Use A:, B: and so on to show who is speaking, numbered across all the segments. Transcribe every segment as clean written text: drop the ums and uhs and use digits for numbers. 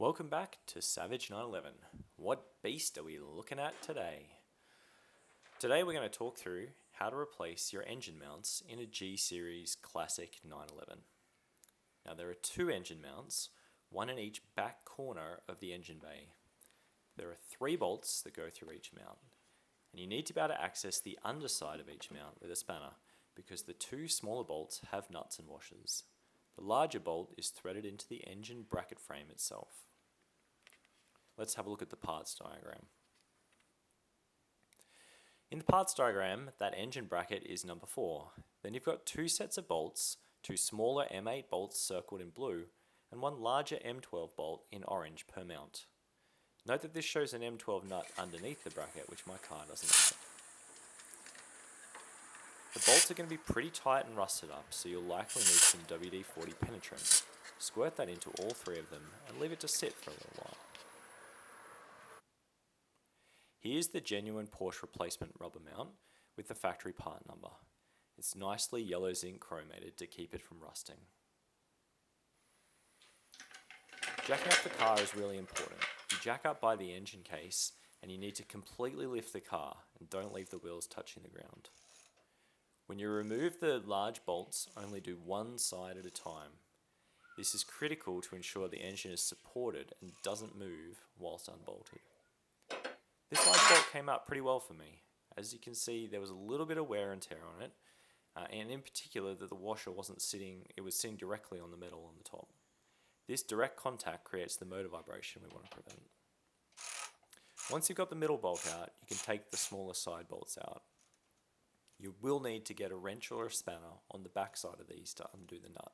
A: Welcome back to Savage 911. What beast are we looking at today? Today we're going to talk through how to replace your engine mounts in a G-Series Classic 911. Now there are two engine mounts, one in each back corner of the engine bay. There are 3 bolts that go through each mount, and you need to be able to access the underside of each mount with a spanner because the 2 smaller bolts have nuts and washers. The larger bolt is threaded into the engine bracket frame itself. Let's have a look at the parts diagram. In the parts diagram, that engine bracket is number 4. Then you've got 2 sets of bolts, 2 smaller M8 bolts circled in blue, and 1 larger M12 bolt in orange per mount. Note that this shows an M12 nut underneath the bracket, which my car doesn't have. The bolts are going to be pretty tight and rusted up, so you'll likely need some WD-40 penetrant. Squirt that into all 3 of them and leave it to sit for a little while. Here's the genuine Porsche replacement rubber mount with the factory part number. It's nicely yellow zinc chromated to keep it from rusting. Jacking up the car is really important. You jack up by the engine case and you need to completely lift the car and don't leave the wheels touching the ground. When you remove the large bolts, only do one side at a time. This is critical to ensure the engine is supported and doesn't move whilst unbolted. This large bolt came out pretty well for me. As you can see, there was a little bit of wear and tear on it, and in particular that the washer wasn't sitting, it was sitting directly on the metal on the top. This direct contact creates the motor vibration we want to prevent. Once you've got the middle bolt out, you can take the smaller side bolts out. You will need to get a wrench or a spanner on the back side of these to undo the nut.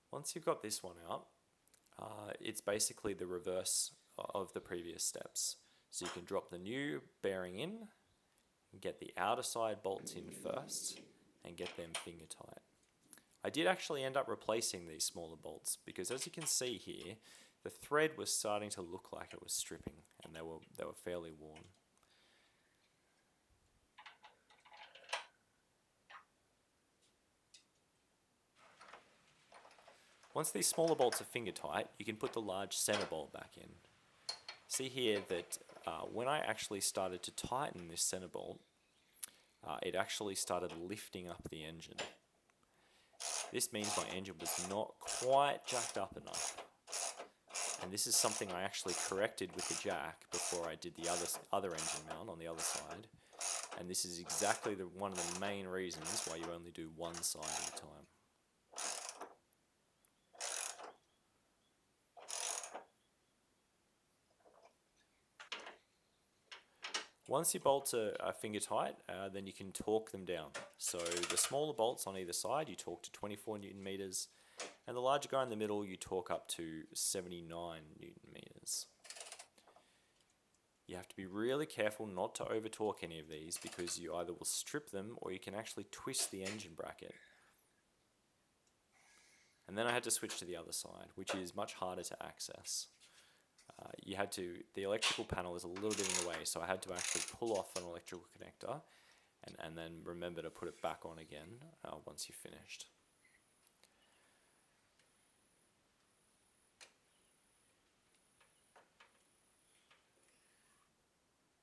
A: Once you've got this one out, it's basically the reverse of the previous steps. So you can drop the new bearing in, get the outer side bolts in first, and get them finger tight. I did actually end up replacing these smaller bolts because, as you can see here, the thread was starting to look like it was stripping, and they were fairly worn. Once these smaller bolts are finger tight, you can put the large center bolt back in. See here that when I actually started to tighten this center bolt, it actually started lifting up the engine. This means my engine was not quite jacked up enough. And this is something I actually corrected with the jack before I did the other engine mount on the other side. And this is exactly one of the main reasons why you only do one side at a time. Once your bolts are finger tight, then you can torque them down. So the smaller bolts on either side, you torque to 24 Newton meters, and the larger guy in the middle, you torque up to 79 Newton meters. You have to be really careful not to over torque any of these because you either will strip them or you can actually twist the engine bracket. And then I had to switch to the other side, which is much harder to access. The electrical panel is a little bit in the way, so I had to actually pull off an electrical connector and then remember to put it back on again once you've finished.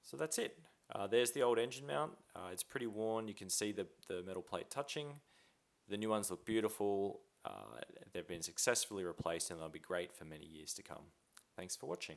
A: So that's it. There's the old engine mount. It's pretty worn. You can see the metal plate touching. The new ones look beautiful. They've been successfully replaced and they'll be great for many years to come. Thanks for watching.